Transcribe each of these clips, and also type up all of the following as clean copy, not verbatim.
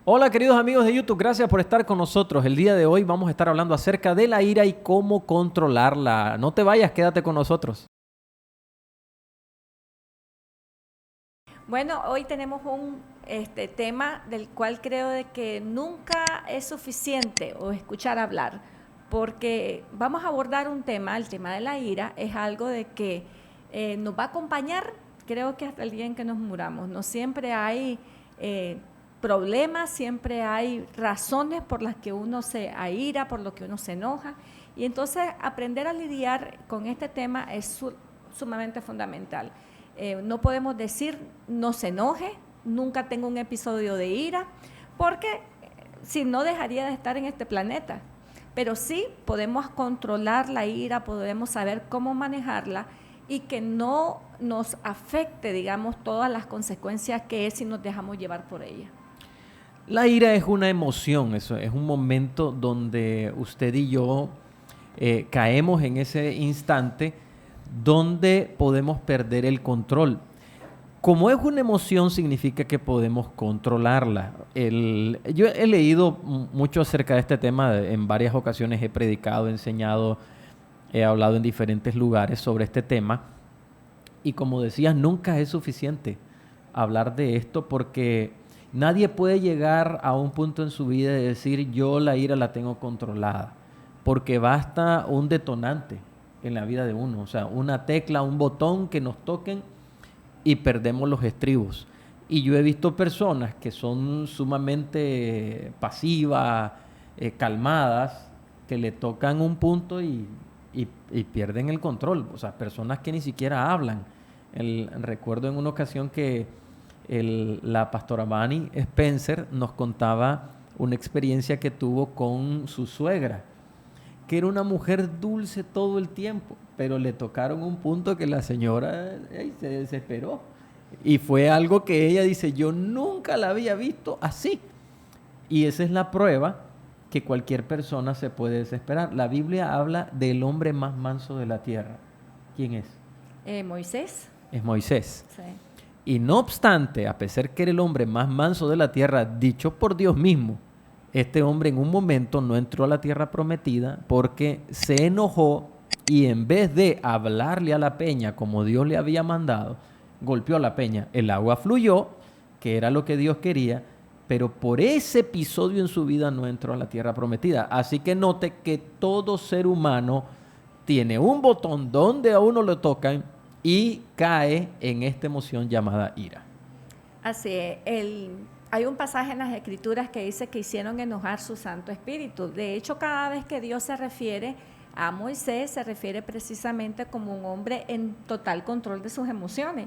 Hola queridos amigos de YouTube, gracias por estar con nosotros. El día de hoy vamos a estar hablando acerca de la ira y cómo controlarla. No te vayas, quédate con nosotros. Bueno, hoy tenemos un tema del cual creo de que nunca es suficiente o escuchar hablar, porque vamos a abordar un tema, el tema de la ira, es algo de que nos va a acompañar, creo que hasta el día en que nos muramos. No siempre hay eh, problemas, siempre hay razones por las que uno se aira, por lo que uno se enoja, y entonces aprender a lidiar con este tema es sumamente fundamental. No podemos decir no se enoje, nunca tengo un episodio de ira, porque si no dejaría de estar en este planeta. Pero sí podemos controlar la ira, podemos saber cómo manejarla y que no nos afecte, digamos, todas las consecuencias que es si nos dejamos llevar por ella. La ira es una emoción, eso es un momento donde usted y yo caemos en ese instante donde podemos perder el control. Como es una emoción, significa que podemos controlarla. Yo he leído mucho acerca de este tema, en varias ocasiones he predicado, he enseñado, he hablado en diferentes lugares sobre este tema. Y como decías, nunca es suficiente hablar de esto porque nadie puede llegar a un punto en su vida de decir yo la ira la tengo controlada, porque basta un detonante en la vida de uno, o sea, una tecla, un botón que nos toquen y perdemos los estribos. Y yo he visto personas que son sumamente pasivas, calmadas, que le tocan un punto y pierden el control. O sea, personas que ni siquiera hablan. Recuerdo en una ocasión que la pastora Manny Spencer nos contaba una experiencia que tuvo con su suegra, que era una mujer dulce todo el tiempo, pero le tocaron un punto que la señora se desesperó. Y fue algo que ella dice, yo nunca la había visto así. Y esa es la prueba que cualquier persona se puede desesperar. La Biblia habla del hombre más manso de la tierra. ¿Quién es? Moisés. Es Moisés. Sí. Y no obstante, a pesar que era el hombre más manso de la tierra, dicho por Dios mismo, este hombre en un momento no entró a la tierra prometida porque se enojó y en vez de hablarle a la peña como Dios le había mandado, golpeó a la peña. El agua fluyó, que era lo que Dios quería, pero por ese episodio en su vida no entró a la tierra prometida. Así que note que todo ser humano tiene un botón donde a uno le tocan y cae en esta emoción llamada ira. Así es. Hay un pasaje en las Escrituras que dice que hicieron enojar su Santo Espíritu. De hecho, cada vez que Dios se refiere a Moisés, se refiere precisamente como un hombre en total control de sus emociones.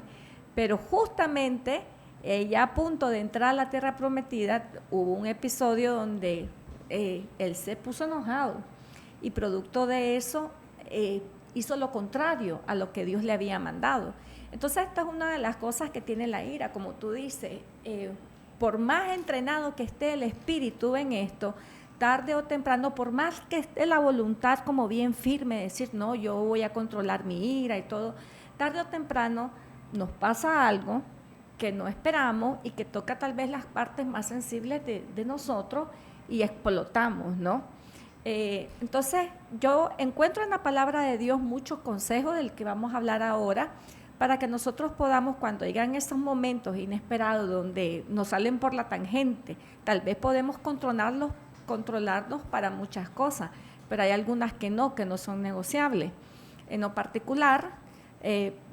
Pero justamente, ya a punto de entrar a la tierra prometida, hubo un episodio donde él se puso enojado y producto de eso hizo lo contrario a lo que Dios le había mandado. Entonces esta es una de las cosas que tiene la ira, como tú dices, por más entrenado que esté el espíritu en esto, tarde o temprano, por más que esté la voluntad como bien firme, decir, no, yo voy a controlar mi ira y todo, tarde o temprano nos pasa algo que no esperamos y que toca tal vez las partes más sensibles de nosotros y explotamos, ¿no? Entonces, yo encuentro en la palabra de Dios muchos consejos del que vamos a hablar ahora para que nosotros podamos, cuando llegan esos momentos inesperados donde nos salen por la tangente, tal vez podemos controlarnos para muchas cosas, pero hay algunas que no son negociables. En lo particular,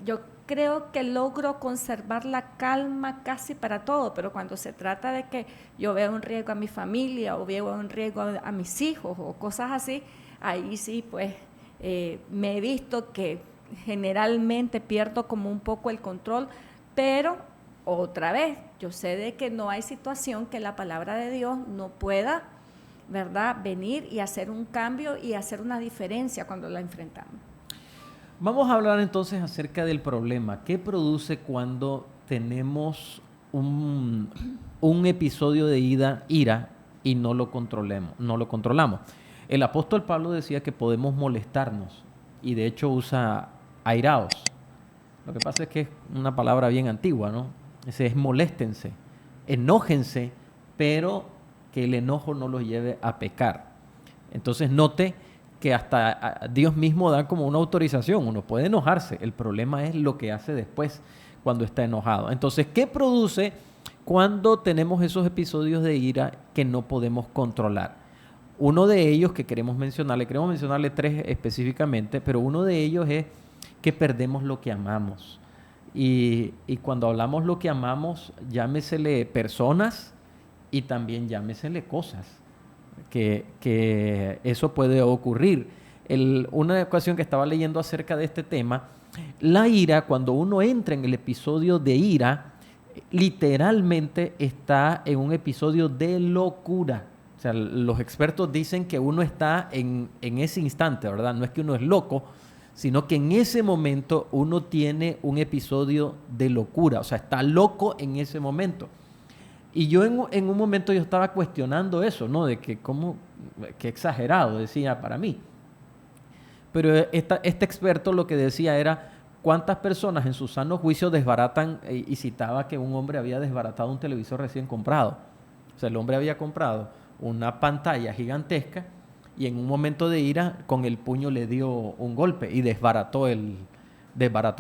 yo creo que logro conservar la calma casi para todo, pero cuando se trata de que yo veo un riesgo a mi familia o veo un riesgo a mis hijos o cosas así, ahí sí, pues me he visto que generalmente pierdo como un poco el control, pero otra vez, yo sé de que no hay situación que la palabra de Dios no pueda, ¿verdad?, venir y hacer un cambio y hacer una diferencia cuando la enfrentamos. Vamos a hablar entonces acerca del problema. ¿Qué produce cuando tenemos un episodio de ira y no lo controlamos? El apóstol Pablo decía que podemos molestarnos y de hecho usa airaos. Lo que pasa es que es una palabra bien antigua, ¿no? Ese es moléstense, enójense, pero que el enojo no los lleve a pecar. Entonces note que hasta Dios mismo da como una autorización. Uno puede enojarse, el problema es lo que hace después cuando está enojado. Entonces, ¿qué produce cuando tenemos esos episodios de ira que no podemos controlar? Uno de ellos que queremos mencionarle 3 específicamente, pero uno de ellos es que perdemos lo que amamos. Y cuando hablamos lo que amamos, llámesele personas y también llámesele cosas, que eso puede ocurrir. Una ocasión que estaba leyendo acerca de este tema, la ira, cuando uno entra en el episodio de ira, literalmente está en un episodio de locura. O sea, los expertos dicen que uno está en ese instante, ¿verdad? No es que uno es loco, sino que en ese momento uno tiene un episodio de locura. O sea, está loco en ese momento. Y yo en un momento yo estaba cuestionando eso, ¿no? De que qué exagerado, decía para mí. Pero este experto lo que decía era cuántas personas en su sano juicio desbaratan, y citaba que un hombre había desbaratado un televisor recién comprado. O sea, el hombre había comprado una pantalla gigantesca y en un momento de ira con el puño le dio un golpe y desbarató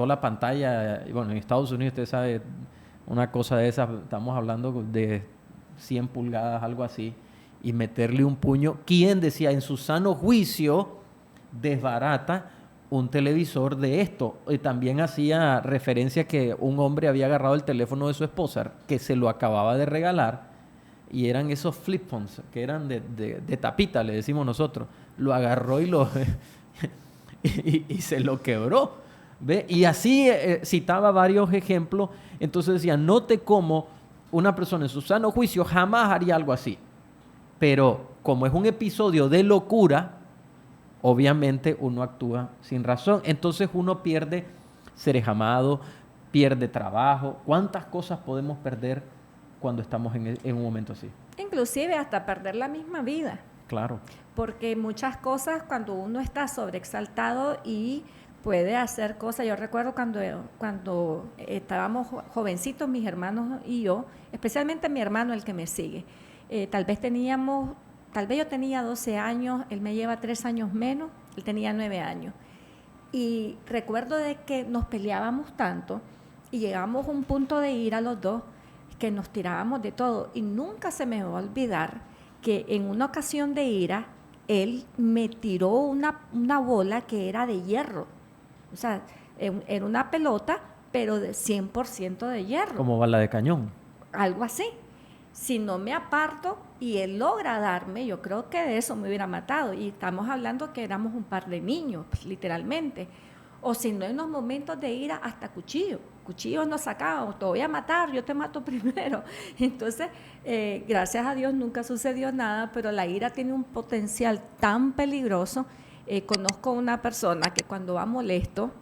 la pantalla. Y bueno, en Estados Unidos usted sabe, una cosa de esas, estamos hablando de 100 pulgadas, algo así, y meterle un puño. ¿Quién decía en su sano juicio desbarata un televisor de esto? Y también hacía referencia que un hombre había agarrado el teléfono de su esposa, que se lo acababa de regalar, y eran esos flip phones, que eran de tapita, le decimos nosotros. Lo agarró y se lo quebró. ¿Ve? Y así citaba varios ejemplos. Entonces decía, note cómo una persona en su sano juicio jamás haría algo así. Pero como es un episodio de locura, obviamente uno actúa sin razón. Entonces uno pierde seres amados, pierde trabajo. ¿Cuántas cosas podemos perder cuando estamos en un momento así? Inclusive hasta perder la misma vida. Claro. Porque muchas cosas cuando uno está sobreexaltado y puede hacer cosas. Yo recuerdo cuando estábamos jovencitos, mis hermanos y yo, especialmente mi hermano, el que me sigue, tal vez yo tenía 12 años, él me lleva 3 años menos, él tenía 9 años. Y recuerdo de que nos peleábamos tanto y llegamos a un punto de ira los dos, que nos tirábamos de todo. Y nunca se me va a olvidar que en una ocasión de ira, él me tiró una bola que era de hierro. O sea, era una pelota, pero de 100% de hierro. Como bala de cañón. Algo así. Si no me aparto y él logra darme, yo creo que de eso me hubiera matado. Y estamos hablando que éramos un par de niños, literalmente. O si no, en los momentos de ira, hasta cuchillos nos sacábamos, te voy a matar, yo te mato primero. Entonces, gracias a Dios nunca sucedió nada, pero la ira tiene un potencial tan peligroso. Conozco una persona que cuando va molesto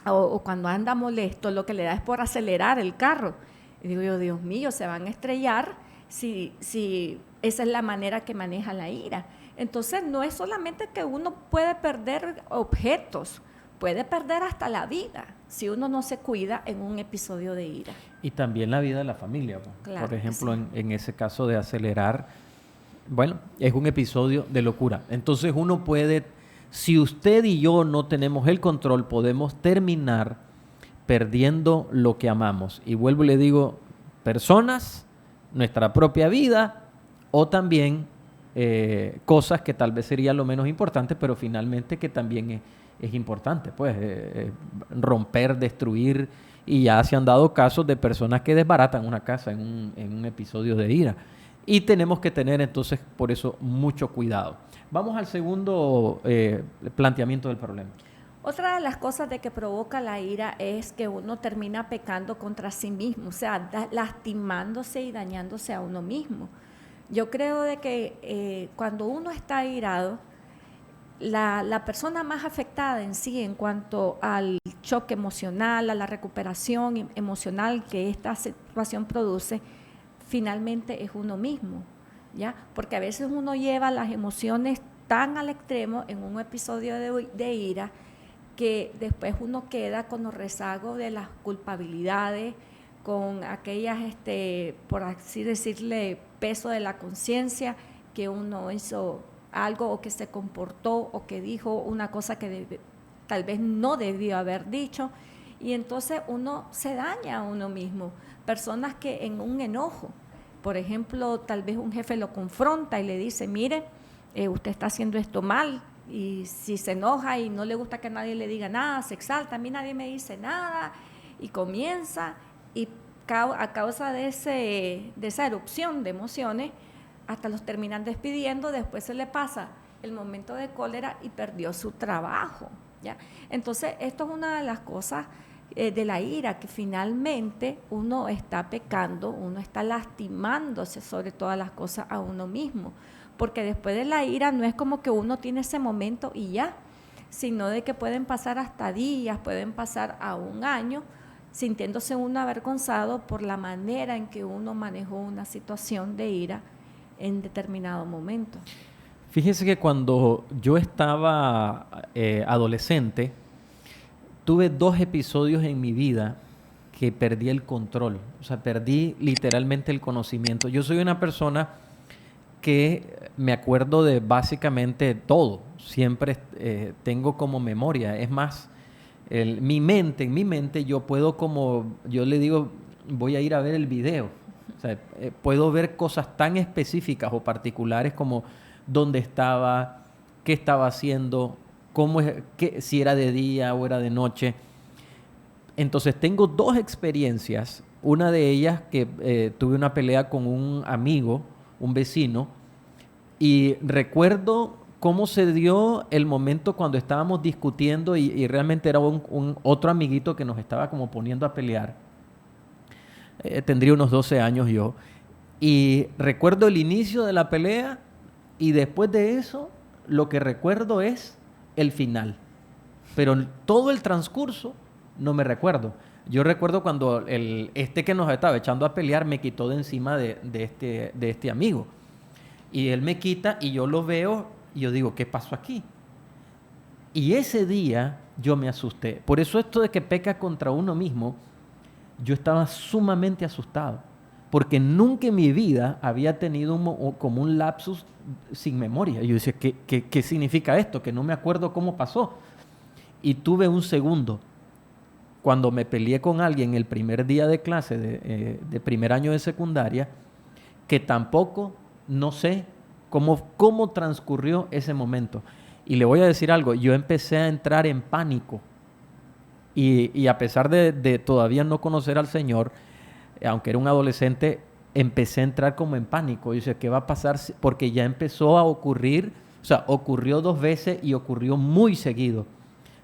o cuando anda molesto, lo que le da es por acelerar el carro. Y digo yo, Dios mío, se van a estrellar si esa es la manera que maneja la ira. Entonces, no es solamente que uno puede perder objetos, puede perder hasta la vida si uno no se cuida en un episodio de ira. Y también la vida de la familia. Claro, por ejemplo, sí. en ese caso de acelerar, bueno, es un episodio de locura. Entonces uno puede, si usted y yo no tenemos el control, podemos terminar perdiendo lo que amamos. Y vuelvo y le digo, personas, nuestra propia vida o también cosas que tal vez sería lo menos importante, pero finalmente que también es importante, pues romper, destruir, y ya se han dado casos de personas que desbaratan una casa en un episodio de ira. Y tenemos que tener entonces por eso mucho cuidado. Vamos al segundo planteamiento del problema. Otra de las cosas de que provoca la ira es que uno termina pecando contra sí mismo, o sea, lastimándose y dañándose a uno mismo. Yo creo de que cuando uno está airado, la persona más afectada en sí en cuanto al choque emocional, a la recuperación emocional que esta situación produce, finalmente es uno mismo, ¿ya? Porque a veces uno lleva las emociones tan al extremo en un episodio de ira que después uno queda con los rezagos de las culpabilidades, con aquellas, por así decirle, peso de la conciencia, que uno hizo algo o que se comportó o que dijo una cosa que tal vez no debió haber dicho, y entonces uno se daña a uno mismo. Personas que en un enojo, por ejemplo, tal vez un jefe lo confronta y le dice, mire, usted está haciendo esto mal, y si se enoja y no le gusta que nadie le diga nada, se exalta, a mí nadie me dice nada, y comienza, y a causa de esa erupción de emociones, hasta los terminan despidiendo, después se le pasa el momento de cólera y perdió su trabajo, ¿ya? Entonces, esto es una de las cosas de la ira, que finalmente uno está pecando, uno está lastimándose sobre todas las cosas a uno mismo, porque después de la ira no es como que uno tiene ese momento y ya, sino de que pueden pasar hasta días, pueden pasar a un año, sintiéndose uno avergonzado por la manera en que uno manejó una situación de ira en determinado momento. Fíjese que cuando yo estaba adolescente, tuve 2 episodios en mi vida que perdí el control, o sea, perdí literalmente el conocimiento. Yo soy una persona que me acuerdo de básicamente todo, siempre tengo como memoria, es más, en mi mente yo puedo, como yo le digo, voy a ir a ver el video, o sea, puedo ver cosas tan específicas o particulares como dónde estaba, qué estaba haciendo, si era de día o era de noche. Entonces tengo 2 experiencias, una de ellas que tuve una pelea con un amigo, un vecino, y recuerdo cómo se dio el momento cuando estábamos discutiendo y realmente era un otro amiguito que nos estaba como poniendo a pelear. Tendría unos 12 años yo. Y recuerdo el inicio de la pelea y después de eso lo que recuerdo es el final. Pero todo el transcurso no me recuerdo. Yo recuerdo cuando que nos estaba echando a pelear me quitó de encima de este amigo. Y él me quita y yo lo veo y yo digo, ¿qué pasó aquí? Y ese día yo me asusté. Por eso esto de que peca contra uno mismo, yo estaba sumamente asustado. Porque nunca en mi vida había tenido como un lapsus sin memoria. Yo decía, ¿qué significa esto? Que no me acuerdo cómo pasó. Y tuve un segundo. Cuando me peleé con alguien el primer día de clase de primer año de secundaria, que tampoco no sé cómo transcurrió ese momento. Y le voy a decir algo, yo empecé a entrar en pánico. Y a pesar de todavía no conocer al Señor, aunque era un adolescente, empecé a entrar como en pánico. Yo decía, ¿qué va a pasar? Porque ya empezó a ocurrir, o sea, ocurrió 2 veces y ocurrió muy seguido.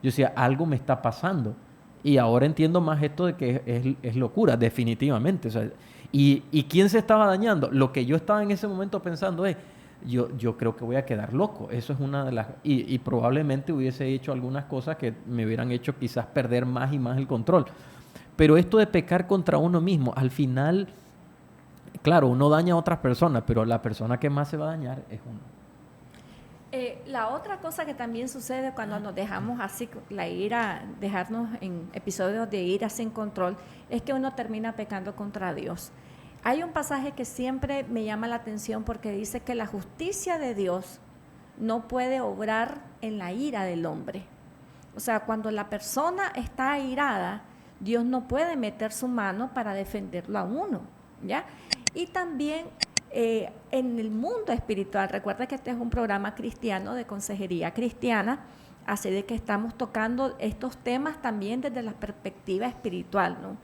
Yo decía, algo me está pasando. Y ahora entiendo más esto de que es locura, definitivamente. O sea, ¿y quién se estaba dañando? Lo que yo estaba en ese momento pensando es, yo creo que voy a quedar loco. Eso es una de las... Y probablemente hubiese hecho algunas cosas que me hubieran hecho quizás perder más y más el control. Pero esto de pecar contra uno mismo, al final, claro, uno daña a otras personas, pero la persona que más se va a dañar es uno. La otra cosa que también sucede cuando nos dejamos así, la ira, dejarnos en episodios de ira sin control, es que uno termina pecando contra Dios. Hay un pasaje que siempre me llama la atención porque dice que la justicia de Dios no puede obrar en la ira del hombre. O sea, cuando la persona está airada, Dios no puede meter su mano para defenderlo a uno, ¿ya? Y también en el mundo espiritual, recuerda que este es un programa cristiano de consejería cristiana, así de que estamos tocando estos temas también desde la perspectiva espiritual, ¿no?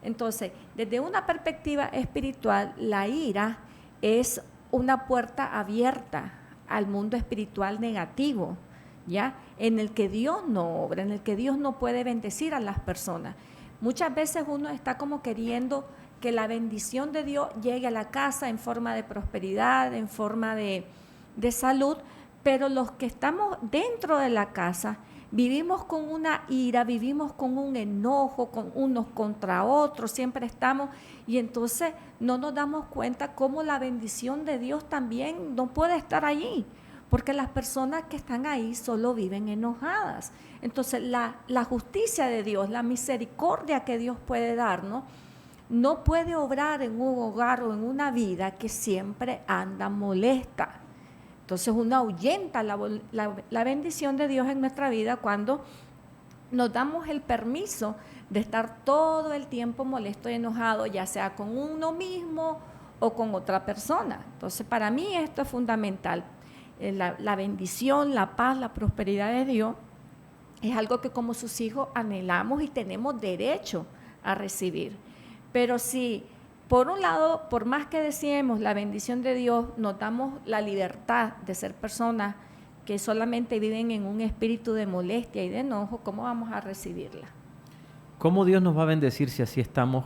Entonces, desde una perspectiva espiritual, la ira es una puerta abierta al mundo espiritual negativo, ¿ya? En el que Dios no obra, en el que Dios no puede bendecir a las personas. Muchas veces uno está como queriendo que la bendición de Dios llegue a la casa en forma de prosperidad, en forma de salud, pero los que estamos dentro de la casa vivimos con una ira, vivimos con un enojo, con unos contra otros, siempre estamos, y entonces no nos damos cuenta cómo la bendición de Dios también no puede estar allí, porque las personas que están ahí solo viven enojadas. Entonces la justicia de Dios, la misericordia que Dios puede darnos, no puede obrar en un hogar o en una vida que siempre anda molesta. Entonces uno ahuyenta la bendición de Dios en nuestra vida cuando nos damos el permiso de estar todo el tiempo molesto y enojado, ya sea con uno mismo o con otra persona. Entonces, para mí esto es fundamental. La bendición, la paz, la prosperidad de Dios es algo que como sus hijos anhelamos y tenemos derecho a recibir. Pero si, por un lado, por más que deseemos la bendición de Dios, nos damos la libertad de ser personas que solamente viven en un espíritu de molestia y de enojo, ¿cómo vamos a recibirla? ¿Cómo Dios nos va a bendecir si así estamos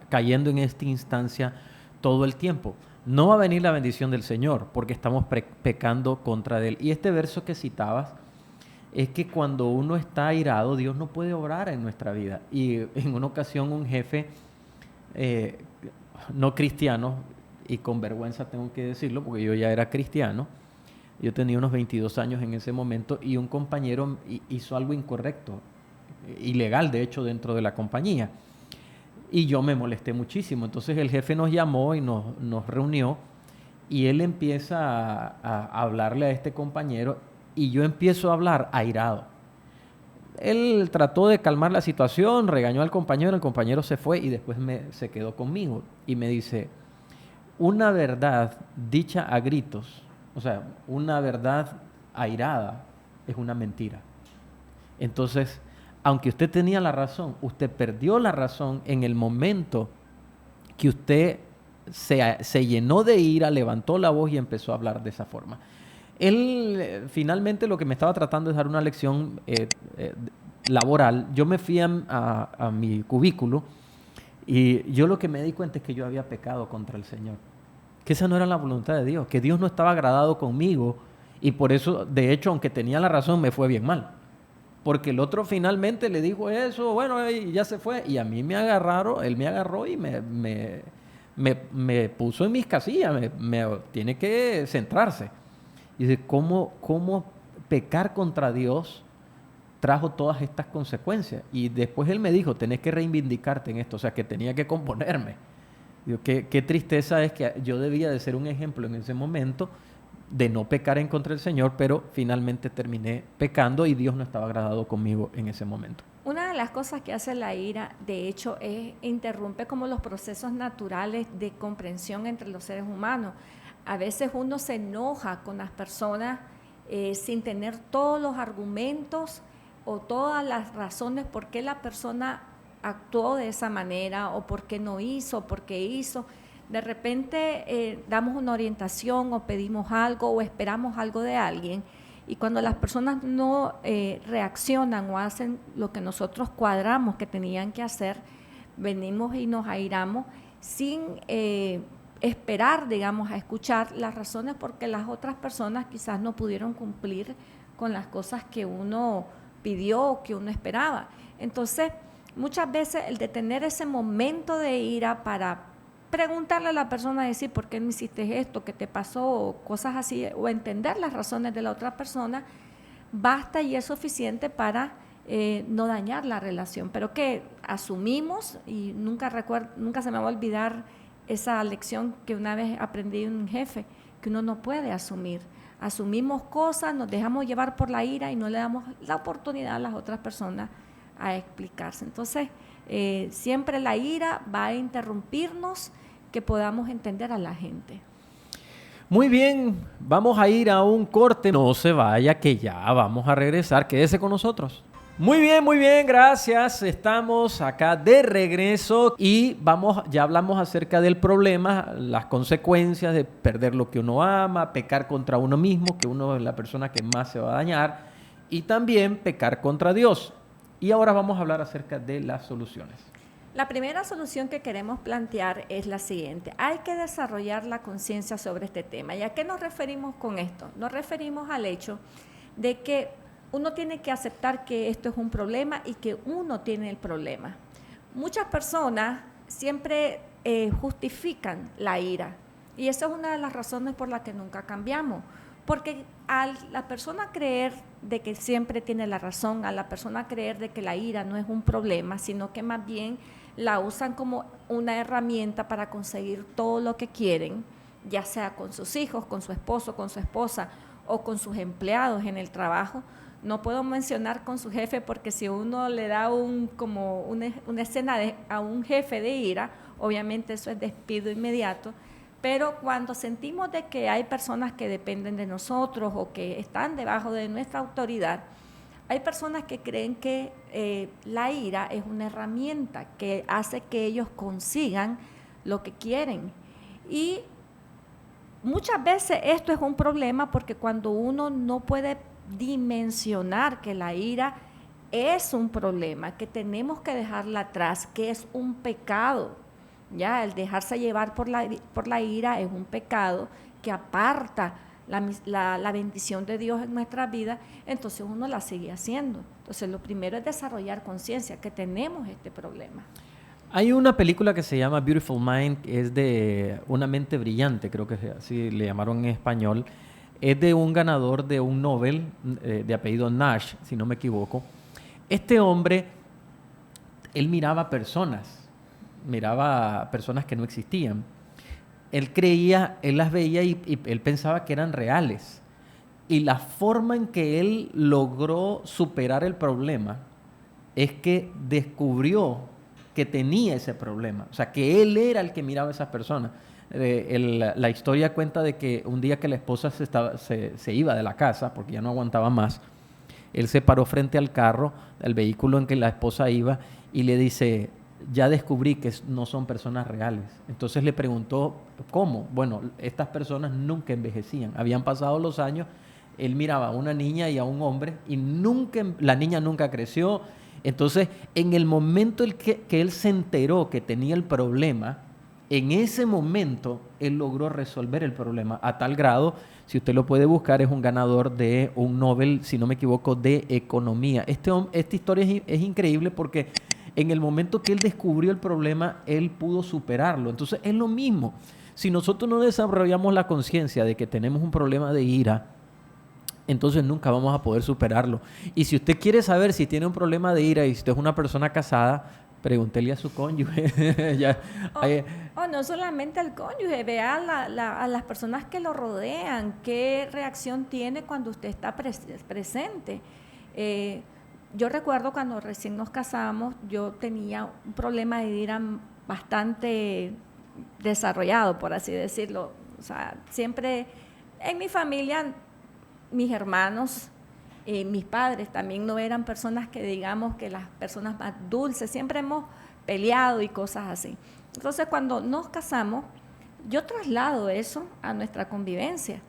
cayendo en esta instancia todo el tiempo? No va a venir la bendición del Señor porque estamos pecando contra Él. Y este verso que citabas es que cuando uno está airado, Dios no puede obrar en nuestra vida. Y en una ocasión un jefe no cristiano, y con vergüenza tengo que decirlo porque yo ya era cristiano, yo tenía unos 22 años en ese momento, y un compañero hizo algo incorrecto, ilegal de hecho dentro de la compañía, y yo me molesté muchísimo. Entonces el jefe nos llamó y nos reunió, y él empieza a hablarle a este compañero y yo empiezo a hablar airado. Él trató de calmar la situación, regañó al compañero, el compañero se fue y después se quedó conmigo y me dice: una verdad dicha a gritos, o sea, una verdad airada es una mentira. Entonces, aunque usted tenía la razón, usted perdió la razón en el momento que usted se llenó de ira, levantó la voz y empezó a hablar de esa forma. Él finalmente lo que me estaba tratando es dar una lección laboral. Yo me fui a mi cubículo y yo lo que me di cuenta es que yo había pecado contra el Señor, que esa no era la voluntad de Dios, que Dios no estaba agradado conmigo, y por eso, de hecho, aunque tenía la razón, me fue bien mal. Porque el otro finalmente le dijo eso, bueno, y ya se fue, y a mí me agarraron, él me agarró y me puso en mis casillas, tiene que centrarse. Y dice, ¿cómo pecar contra Dios trajo todas estas consecuencias? Y después él me dijo, tenés que reivindicarte en esto, o sea, que tenía que componerme. Digo, qué tristeza es que yo debía de ser un ejemplo en ese momento de no pecar en contra del Señor, pero finalmente terminé pecando y Dios no estaba agradado conmigo en ese momento. Una de las cosas que hace la ira, de hecho, interrumpe como los procesos naturales de comprensión entre los seres humanos. A veces uno se enoja con las personas sin tener todos los argumentos o todas las razones por qué la persona actuó de esa manera o por qué no hizo, o por qué hizo. De repente damos una orientación o pedimos algo o esperamos algo de alguien, y cuando las personas no reaccionan o hacen lo que nosotros cuadramos que tenían que hacer, venimos y nos airamos sin esperar, digamos, a escuchar las razones porque las otras personas quizás no pudieron cumplir con las cosas que uno pidió o que uno esperaba. Entonces, muchas veces el detener ese momento de ira para preguntarle a la persona, decir por qué no hiciste esto, qué te pasó, o cosas así, o entender las razones de la otra persona, basta y es suficiente para no dañar la relación. Pero que asumimos, y nunca se me va a olvidar esa lección que una vez aprendí de un jefe, que uno no puede asumir. Asumimos cosas, nos dejamos llevar por la ira y no le damos la oportunidad a las otras personas a explicarse. Entonces, siempre la ira va a interrumpirnos que podamos entender a la gente. Muy bien, vamos a ir a un corte. No se vaya, que ya vamos a regresar. Quédese con nosotros. Muy bien, gracias. Estamos acá de regreso y ya hablamos acerca del problema, las consecuencias de perder lo que uno ama, pecar contra uno mismo, que uno es la persona que más se va a dañar, y también pecar contra Dios. Y ahora vamos a hablar acerca de las soluciones. La primera solución que queremos plantear es la siguiente: hay que desarrollar la conciencia sobre este tema. ¿Y a qué nos referimos con esto? Nos referimos al hecho de que uno tiene que aceptar que esto es un problema y que uno tiene el problema. Muchas personas siempre justifican la ira, y esa es una de las razones por las que nunca cambiamos. Porque a la persona creer de que siempre tiene la razón, a la persona creer de que la ira no es un problema, sino que más bien la usan como una herramienta para conseguir todo lo que quieren, ya sea con sus hijos, con su esposo, con su esposa o con sus empleados en el trabajo. No puedo mencionar con su jefe porque si uno le da una escena a un jefe de ira, obviamente eso es despido inmediato, pero cuando sentimos de que hay personas que dependen de nosotros o que están debajo de nuestra autoridad, hay personas que creen que la ira es una herramienta que hace que ellos consigan lo que quieren. Y muchas veces esto es un problema porque cuando uno no puede dimensionar que la ira es un problema, que tenemos que dejarla atrás, que es un pecado, ya el dejarse llevar por la ira es un pecado que aparta la bendición de Dios en nuestra vida, entonces uno la sigue haciendo. Entonces lo primero es desarrollar conciencia que tenemos este problema. Hay una película que se llama Beautiful Mind, que es de Una mente brillante, creo que así le llamaron en español. Es de un ganador de un Nobel de apellido Nash, si no me equivoco. Este hombre, él miraba personas que no existían. Él las veía y él pensaba que eran reales. Y la forma en que él logró superar el problema es que descubrió que tenía ese problema. O sea, que él era el que miraba a esas personas. La historia cuenta de que un día que la esposa se iba de la casa, porque ya no aguantaba más, él se paró frente al carro, al vehículo en que la esposa iba, y le dice, ya descubrí que no son personas reales. Entonces le preguntó, ¿cómo? Bueno, estas personas nunca envejecían. Habían pasado los años, él miraba a una niña y a un hombre, y la niña nunca creció. Entonces, en el momento que él se enteró que tenía el problema, en ese momento él logró resolver el problema a tal grado, si usted lo puede buscar, es un ganador de un Nobel, si no me equivoco, de economía. Esta historia es increíble porque en el momento que él descubrió el problema, él pudo superarlo. Entonces, es lo mismo. Si nosotros no desarrollamos la conciencia de que tenemos un problema de ira, entonces nunca vamos a poder superarlo. Y si usted quiere saber si tiene un problema de ira y si usted es una persona casada, pregúntele a su cónyuge. O no solamente al cónyuge, vea a las personas que lo rodean, qué reacción tiene cuando usted está presente. Yo recuerdo cuando recién nos casamos, yo tenía un problema de ira bastante desarrollado, por así decirlo. O sea, siempre en mi familia, mis hermanos, mis padres también no eran personas que digamos que las personas más dulces, siempre hemos peleado y cosas así. Entonces cuando nos casamos, yo traslado eso a nuestra convivencia.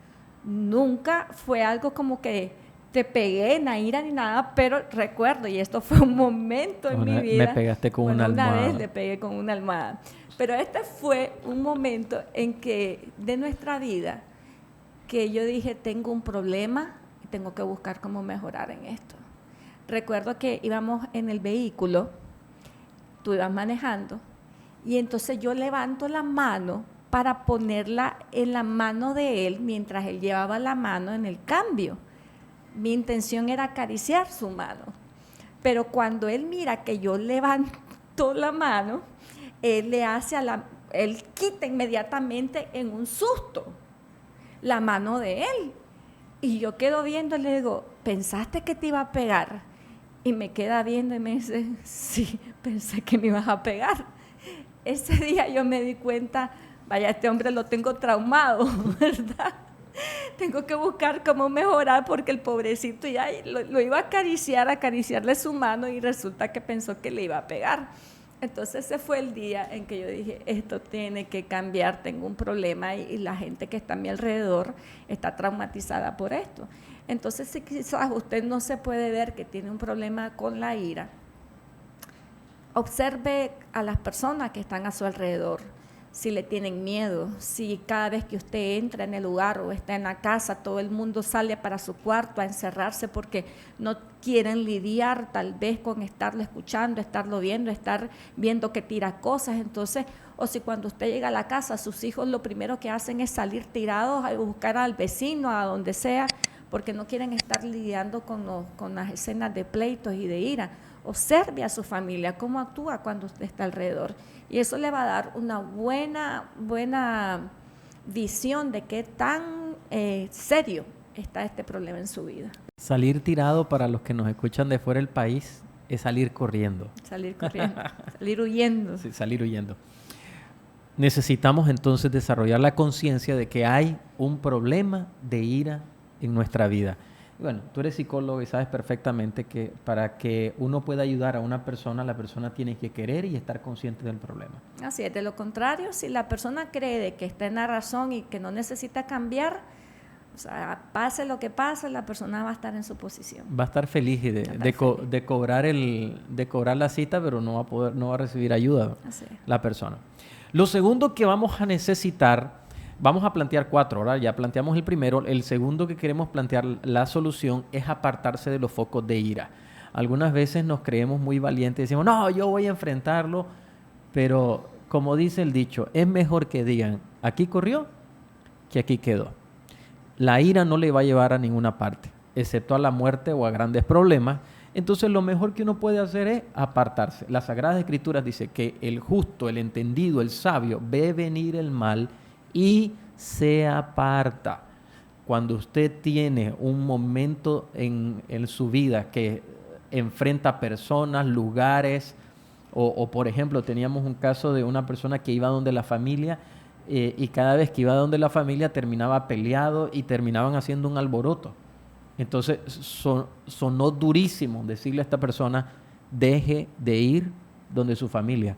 Nunca fue algo como que te pegué, Naira, ni nada, pero recuerdo, y esto fue un momento en mi vida. Me pegaste con una almohada. Una vez le pegué con una almohada. Pero este fue un momento en que de nuestra vida que yo dije, tengo un problema y tengo que buscar cómo mejorar en esto. Recuerdo que íbamos en el vehículo, tú ibas manejando, y entonces yo levanto la mano para ponerla en la mano de él mientras él llevaba la mano en el cambio. Mi intención era acariciar su mano, pero cuando él mira que yo levanto la mano, él quita inmediatamente en un susto la mano de él. Y yo quedo viendo y le digo, ¿pensaste que te iba a pegar? Y me queda viendo y me dice, sí, pensé que me ibas a pegar. Ese día yo me di cuenta, vaya, este hombre lo tengo traumado, ¿verdad? Tengo que buscar cómo mejorar porque el pobrecito ya lo iba a acariciarle su mano y resulta que pensó que le iba a pegar. Entonces ese fue el día en que yo dije, esto tiene que cambiar, tengo un problema y la gente que está a mi alrededor está traumatizada por esto. Entonces si quizás usted no se puede ver que tiene un problema con la ira, observe a las personas que están a su alrededor, si le tienen miedo, si cada vez que usted entra en el lugar o está en la casa, todo el mundo sale para su cuarto a encerrarse porque no quieren lidiar tal vez con estarlo escuchando, estarlo viendo, estar viendo que tira cosas. Entonces, o si cuando usted llega a la casa, sus hijos lo primero que hacen es salir tirados a buscar al vecino, a donde sea, porque no quieren estar lidiando con las escenas de pleitos y de ira. observe a su familia, cómo actúa cuando usted está alrededor. Y eso le va a dar una buena visión de qué tan serio está este problema en su vida. Salir tirado, para los que nos escuchan de fuera del país, es salir corriendo. Salir corriendo, salir huyendo. Sí, salir huyendo. Necesitamos entonces desarrollar la conciencia de que hay un problema de ira en nuestra vida. Bueno, tú eres psicólogo y sabes perfectamente que para que uno pueda ayudar a una persona, la persona tiene que querer y estar consciente del problema. Así es, de lo contrario, si la persona cree de que está en la razón y que no necesita cambiar, o sea, pase lo que pase, la persona va a estar en su posición. Va a estar feliz de cobrar la cita, pero no va a recibir ayuda la persona. Lo segundo que vamos a necesitar, vamos a plantear 4, ¿verdad? Ya planteamos el primero. El segundo que queremos plantear, la solución, es apartarse de los focos de ira. Algunas veces nos creemos muy valientes y decimos, no, yo voy a enfrentarlo, pero como dice el dicho, es mejor que digan, aquí corrió, que aquí quedó. La ira no le va a llevar a ninguna parte, excepto a la muerte o a grandes problemas. Entonces lo mejor que uno puede hacer es apartarse. Las Sagradas Escrituras dice que el justo, el entendido, el sabio ve venir el mal y se aparta. Cuando usted tiene un momento en su vida que enfrenta personas, lugares, o por ejemplo teníamos un caso de una persona que iba donde la familia y cada vez que iba donde la familia terminaba peleado y terminaban haciendo un alboroto. Entonces sonó durísimo decirle a esta persona, deje de ir donde su familia.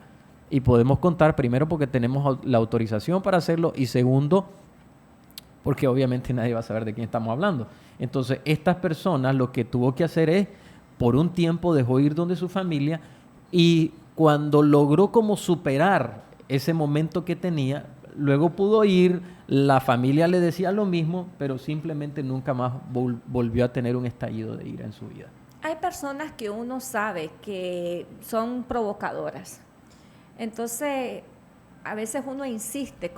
Y podemos contar, primero, porque tenemos la autorización para hacerlo, y segundo, porque obviamente nadie va a saber de quién estamos hablando. Entonces, estas personas lo que tuvo que hacer es, por un tiempo dejó ir donde su familia, y cuando logró como superar ese momento que tenía, luego pudo ir, la familia le decía lo mismo, pero simplemente nunca más volvió a tener un estallido de ira en su vida. Hay personas que uno sabe que son provocadoras. Entonces, a veces uno insiste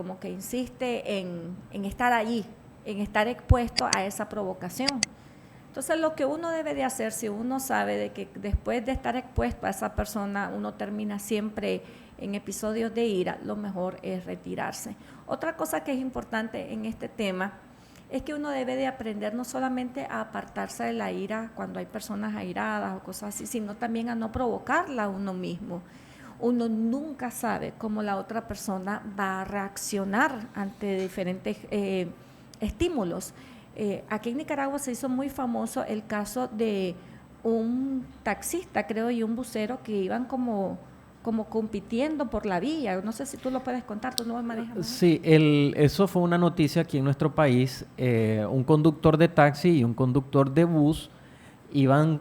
en estar allí, en estar expuesto a esa provocación. Entonces, lo que uno debe de hacer, si uno sabe de que después de estar expuesto a esa persona, uno termina siempre en episodios de ira, lo mejor es retirarse. Otra cosa que es importante en este tema es que uno debe de aprender no solamente a apartarse de la ira cuando hay personas airadas o cosas así, sino también a no provocarla a uno mismo. Uno nunca sabe cómo la otra persona va a reaccionar ante diferentes estímulos. Aquí en Nicaragua se hizo muy famoso el caso de un taxista, creo, y un bucero que iban como compitiendo por la vía. No sé si tú lo puedes contar, tú no manejas. Sí, eso fue una noticia aquí en nuestro país. Un conductor de taxi y un conductor de bus iban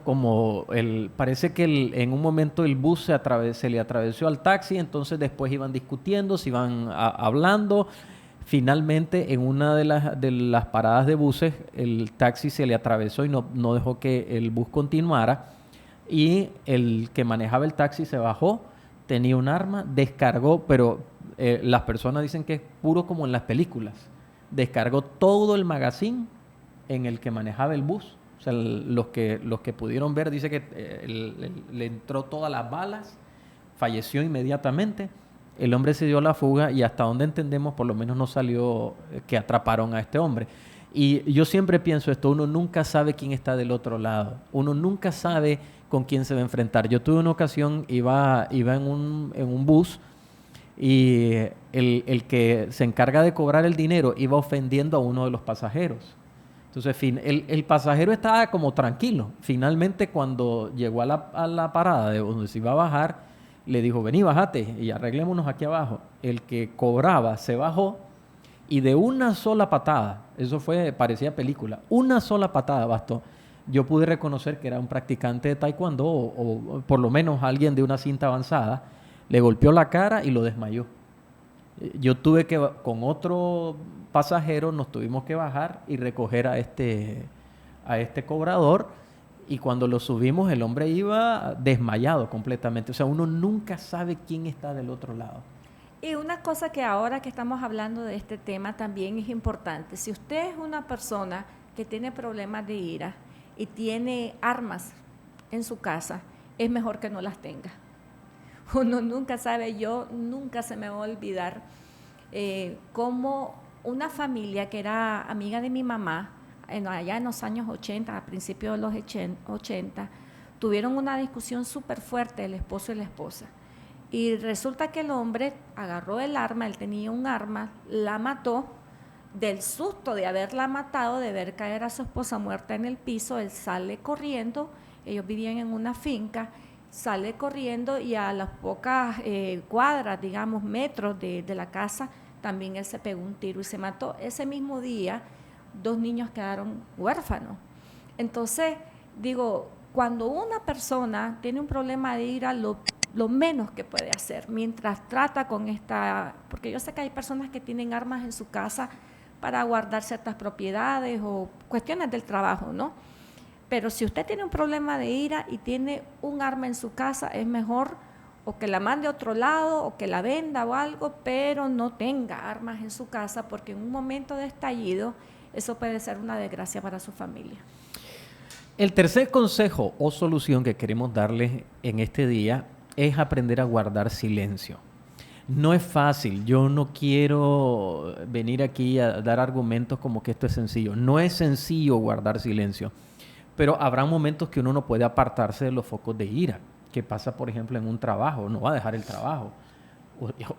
parece que en un momento el bus se le atravesó al taxi, entonces después iban discutiendo, se iban hablando. Finalmente, en una de las paradas de buses, el taxi se le atravesó y no dejó que el bus continuara, y el que manejaba el taxi se bajó, tenía un arma, descargó, pero las personas dicen que es puro como en las películas. Descargó todo el magazine en el que manejaba el bus. O sea, los que pudieron ver, dice que le entró todas las balas, falleció inmediatamente. El hombre se dio a la fuga y hasta donde entendemos, por lo menos no salió que atraparon a este hombre. Y yo siempre pienso esto, uno nunca sabe quién está del otro lado. Uno nunca sabe con quién se va a enfrentar. Yo tuve una ocasión, iba en un bus, y el que se encarga de cobrar el dinero iba ofendiendo a uno de los pasajeros. Entonces, el pasajero estaba como tranquilo. Finalmente, cuando llegó a la parada de donde se iba a bajar, le dijo, vení, bájate y arreglémonos aquí abajo. El que cobraba se bajó y de una sola patada, eso parecía película, una sola patada bastó. Yo pude reconocer que era un practicante de taekwondo o por lo menos alguien de una cinta avanzada. Le golpeó la cara y lo desmayó. Yo tuve que, con otro pasajero, nos tuvimos que bajar y recoger a este cobrador, y cuando lo subimos el hombre iba desmayado completamente. O sea, uno nunca sabe quién está del otro lado. Y una cosa que ahora que estamos hablando de este tema también es importante. Si usted es una persona que tiene problemas de ira y tiene armas en su casa es mejor que no las tenga. Uno nunca sabe, yo nunca se me va a olvidar cómo una familia que era amiga de mi mamá, allá en los años 80, a principios de los 80, tuvieron una discusión súper fuerte el esposo y la esposa. Y resulta que el hombre agarró el arma, él tenía un arma, la mató. Del susto de haberla matado, de ver caer a su esposa muerta en el piso, él sale corriendo, ellos vivían en una finca, sale corriendo y a las pocas cuadras, digamos, metros de la casa, también él se pegó un tiro y se mató. Ese mismo día, 2 niños quedaron huérfanos. Entonces, digo, cuando una persona tiene un problema de ira, lo menos que puede hacer, mientras trata con porque yo sé que hay personas que tienen armas en su casa para guardar ciertas propiedades o cuestiones del trabajo, ¿no? Pero si usted tiene un problema de ira y tiene un arma en su casa, es mejor o que la mande a otro lado o que la venda o algo, pero no tenga armas en su casa, porque en un momento de estallido eso puede ser una desgracia para su familia. El tercer consejo o solución que queremos darles en este día es aprender a guardar silencio. No es fácil, yo no quiero venir aquí a dar argumentos como que esto es sencillo. No es sencillo guardar silencio, pero habrá momentos que uno no puede apartarse de los focos de ira. ¿Qué pasa, por ejemplo, en un trabajo? No va a dejar el trabajo.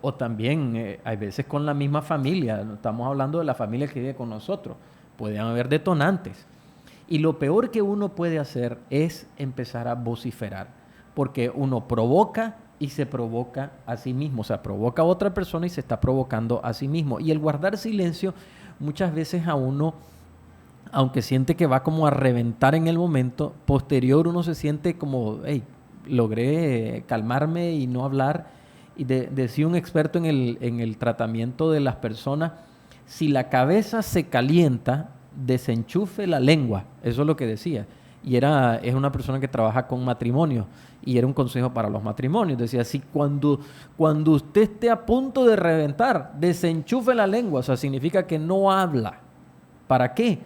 O también hay veces con la misma familia, estamos hablando de la familia que vive con nosotros, pueden haber detonantes. Y lo peor que uno puede hacer es empezar a vociferar, porque uno provoca y se provoca a sí mismo, o sea, provoca a otra persona y se está provocando a sí mismo. Y el guardar silencio muchas veces a uno, aunque siente que va como a reventar en el momento, posterior uno se siente como, hey, logré calmarme y no hablar. Y decía un experto en el tratamiento de las personas, si la cabeza se calienta, desenchufe la lengua. Eso es lo que decía. Y es una persona que trabaja con matrimonios y era un consejo para los matrimonios. Decía, si cuando usted esté a punto de reventar, desenchufe la lengua. O sea, significa que no habla. ¿Para qué?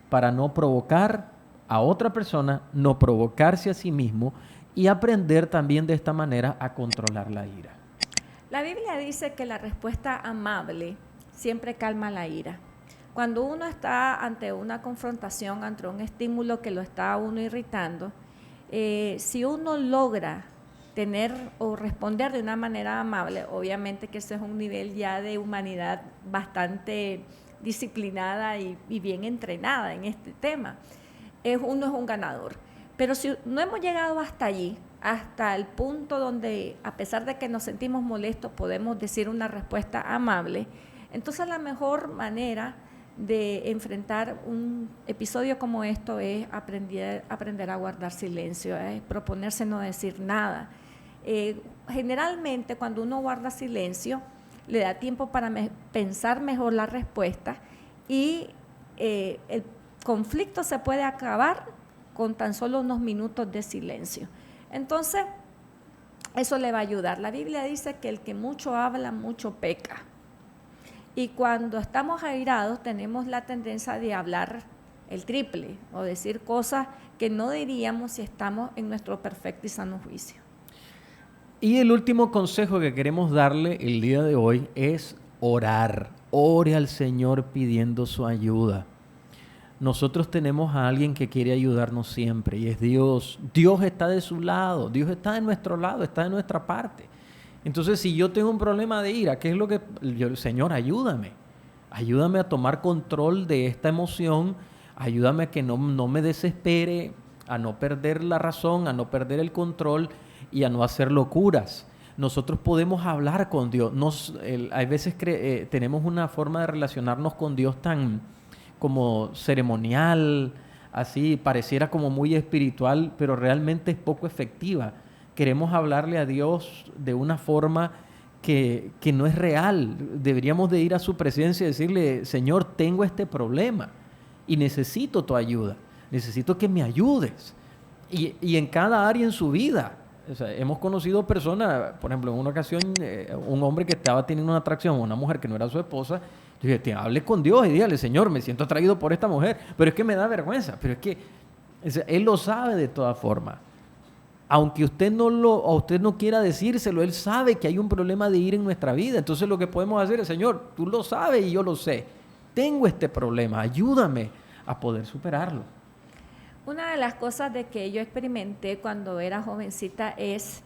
Para no provocar a otra persona, no provocarse a sí mismo y aprender también de esta manera a controlar la ira. La Biblia dice que la respuesta amable siempre calma la ira. Cuando uno está ante una confrontación, ante un estímulo que lo está a uno irritando, si uno logra tener o responder de una manera amable, obviamente que ese es un nivel ya de humanidad bastante disciplinada y bien entrenada en este tema, uno es un ganador. Pero si no hemos llegado hasta allí, hasta el punto donde a pesar de que nos sentimos molestos podemos decir una respuesta amable, entonces la mejor manera de enfrentar un episodio como esto es aprender a guardar silencio, proponerse no decir nada. Generalmente cuando uno guarda silencio le da tiempo para pensar mejor la respuesta y el conflicto se puede acabar con tan solo unos minutos de silencio. Entonces, eso le va a ayudar. La Biblia dice que el que mucho habla, mucho peca. Y cuando estamos airados tenemos la tendencia de hablar el triple o decir cosas que no diríamos si estamos en nuestro perfecto y sano juicio. Y el último consejo que queremos darle el día de hoy es orar. Ore al Señor pidiendo su ayuda. Nosotros tenemos a alguien que quiere ayudarnos siempre y es Dios. Dios está de su lado, Dios está de nuestro lado, está de nuestra parte. Entonces, si yo tengo un problema de ira, ¿qué es lo que Señor, ayúdame a tomar control de esta emoción, ayúdame a que no me desespere, a no perder la razón, a no perder el control y a no hacer locuras. Nosotros podemos hablar con Dios. Hay veces tenemos una forma de relacionarnos con Dios tan como ceremonial, así pareciera como muy espiritual, pero realmente es poco efectiva. Queremos hablarle a Dios de una forma que no es real. Deberíamos de ir a su presencia y decirle, Señor, tengo este problema y necesito tu ayuda. Necesito que me ayudes. Y en cada área en su vida. O sea, hemos conocido personas, por ejemplo, en una ocasión, un hombre que estaba teniendo una atracción a una mujer que no era su esposa. Yo dije, hable con Dios y dígale, Señor, me siento atraído por esta mujer, pero es que me da vergüenza. Pero es que Él lo sabe de todas formas. aunque usted no quiera decírselo, Él sabe que hay un problema de ira en nuestra vida. Entonces lo que podemos hacer es, Señor, tú lo sabes y yo lo sé. Tengo este problema, ayúdame a poder superarlo. Una de las cosas de que yo experimenté cuando era jovencita es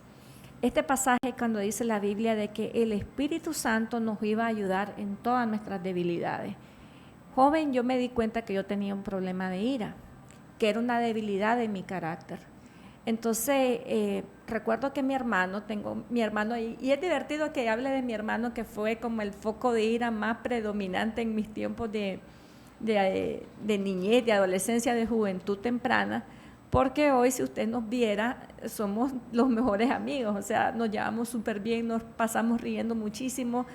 este pasaje cuando dice la Biblia de que el Espíritu Santo nos iba a ayudar en todas nuestras debilidades. Joven, yo me di cuenta que yo tenía un problema de ira, que era una debilidad de mi carácter. Entonces, recuerdo que mi hermano y es divertido que hable de mi hermano, que fue como el foco de ira más predominante en mis tiempos de niñez, de adolescencia, de juventud temprana, porque hoy, si usted nos viera, somos los mejores amigos, o sea, nos llevamos súper bien, nos pasamos riendo muchísimo.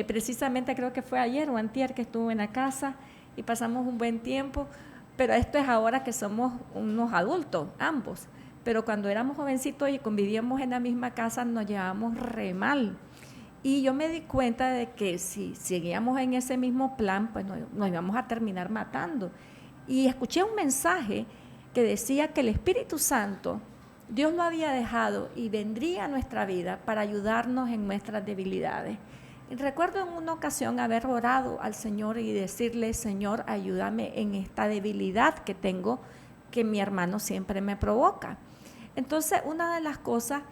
Precisamente creo que fue ayer o antier que estuve en la casa y pasamos un buen tiempo, pero esto es ahora que somos unos adultos, ambos. Pero cuando éramos jovencitos y convivíamos en la misma casa, nos llevábamos re mal. Y yo me di cuenta de que si seguíamos en ese mismo plan, pues nos íbamos a terminar matando. Y escuché un mensaje que decía que el Espíritu Santo, Dios lo había dejado y vendría a nuestra vida para ayudarnos en nuestras debilidades. Y recuerdo en una ocasión haber orado al Señor y decirle, Señor, ayúdame en esta debilidad que tengo, que mi hermano siempre me provoca. Entonces, una de las cosas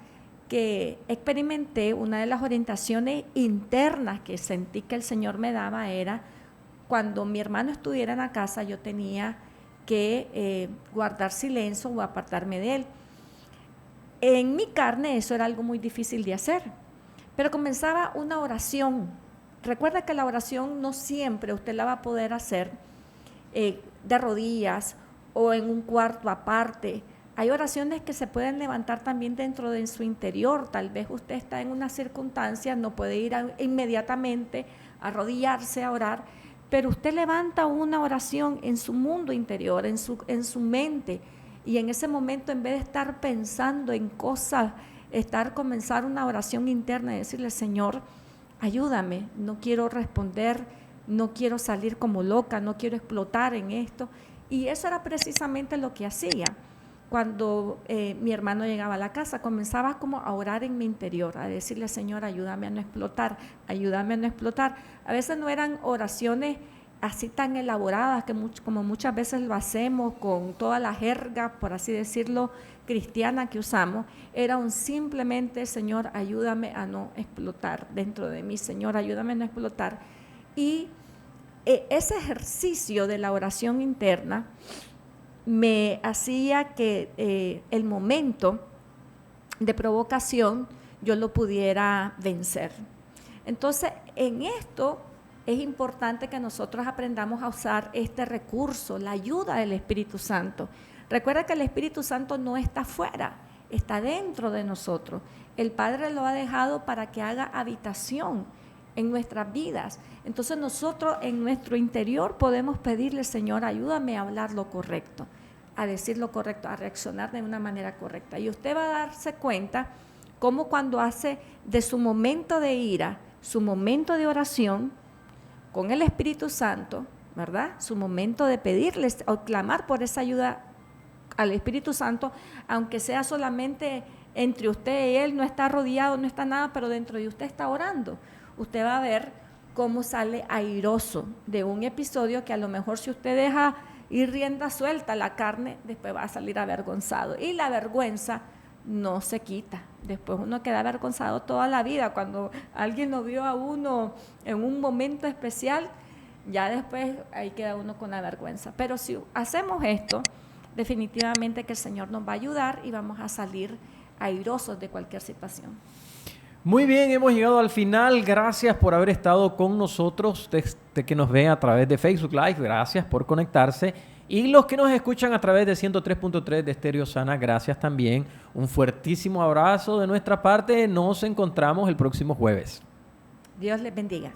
que experimenté, una de las orientaciones internas que sentí que el Señor me daba era, cuando mi hermano estuviera en la casa, yo tenía que guardar silencio o apartarme de él. En mi carne eso era algo muy difícil de hacer, pero comenzaba una oración. Recuerda que la oración no siempre usted la va a poder hacer de rodillas o en un cuarto aparte. Hay oraciones que se pueden levantar también dentro de su interior. Tal vez usted está en una circunstancia, no puede ir inmediatamente a arrodillarse a orar, pero usted levanta una oración en su mundo interior, en su mente, y en ese momento, en vez de estar pensando en cosas, comenzar una oración interna y decirle, Señor, ayúdame, no quiero responder, no quiero salir como loca, no quiero explotar en esto. Y eso era precisamente lo que hacía. Cuando mi hermano llegaba a la casa, comenzaba como a orar en mi interior, a decirle, Señor, ayúdame a no explotar, ayúdame a no explotar. A veces no eran oraciones así tan elaboradas como muchas veces lo hacemos con toda la jerga, por así decirlo, cristiana que usamos. Era simplemente, Señor, ayúdame a no explotar dentro de mí, Señor, ayúdame a no explotar. Y ese ejercicio de la oración interna me hacía que el momento de provocación yo lo pudiera vencer. Entonces, en esto es importante que nosotros aprendamos a usar este recurso, la ayuda del Espíritu Santo. Recuerda que el Espíritu Santo no está fuera, está dentro de nosotros. El Padre lo ha dejado para que haga habitación en nuestras vidas. Entonces nosotros en nuestro interior podemos pedirle, Señor, ayúdame a hablar lo correcto, a decir lo correcto, a reaccionar de una manera correcta. Y usted va a darse cuenta cómo cuando hace de su momento de ira, su momento de oración con el Espíritu Santo, ¿verdad? Su momento de pedirle o clamar por esa ayuda al Espíritu Santo, aunque sea solamente entre usted y Él, no está rodeado, no está nada, pero dentro de usted está orando. Usted va a ver cómo sale airoso de un episodio que a lo mejor si usted deja ir rienda suelta la carne, después va a salir avergonzado. Y la vergüenza no se quita. Después uno queda avergonzado toda la vida. Cuando alguien lo vio a uno en un momento especial, ya después ahí queda uno con la vergüenza. Pero si hacemos esto, definitivamente que el Señor nos va a ayudar y vamos a salir airosos de cualquier situación. Muy bien, hemos llegado al final. Gracias por haber estado con nosotros. Usted que nos ve a través de Facebook Live, gracias por conectarse. Y los que nos escuchan a través de 103.3 de Estéreo Sana, gracias también. Un fuertísimo abrazo de nuestra parte. Nos encontramos el próximo jueves. Dios les bendiga.